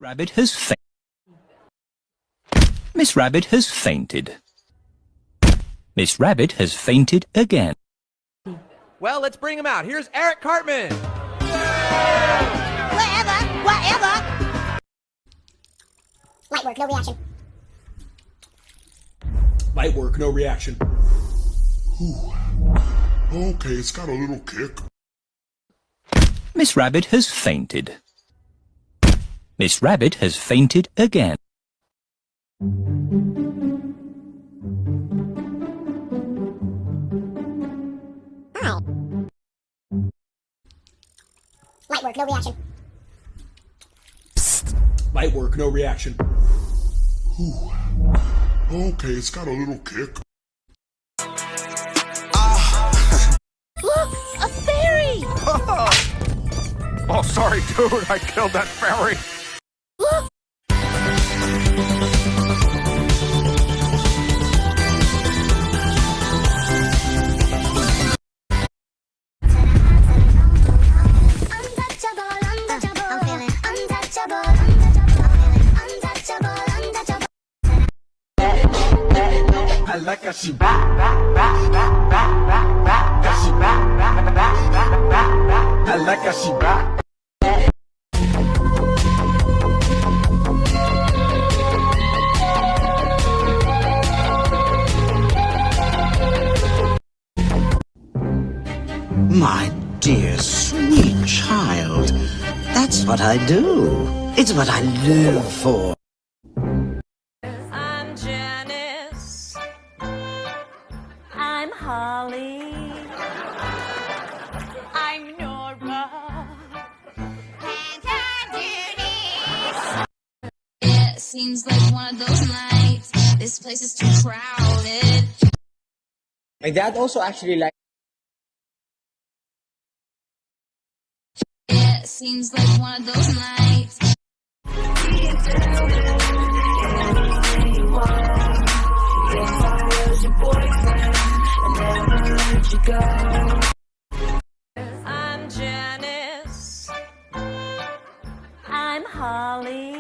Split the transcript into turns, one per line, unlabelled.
Rabbit has fainted. Miss Rabbit has fainted. Miss Rabbit has fainted again.
Well, let's bring him out. Here's Eric Cartman.
Whatever. Light work, no reaction.
Light work, no reaction.
Ooh. Okay, it's got a little kick.
Miss Rabbit has fainted. Miss Rabbit has fainted again.
Hi. Light work, no reaction.
Psst. Light work, no reaction.
Ooh. Okay, it's got a little kick.
Look, a fairy!
Oh, sorry, dude. I killed that fairy.
Look!
I like how she back. I like how she back.
My dear, sweet child, that's what I do. It's what I live for.
I'm Janice. I'm Holly. I'm Nora.
It seems like one of those nights. This place is too crowded.
My dad also actually likes.
It seems like one of those nights.
I'm Janice. I'm Holly.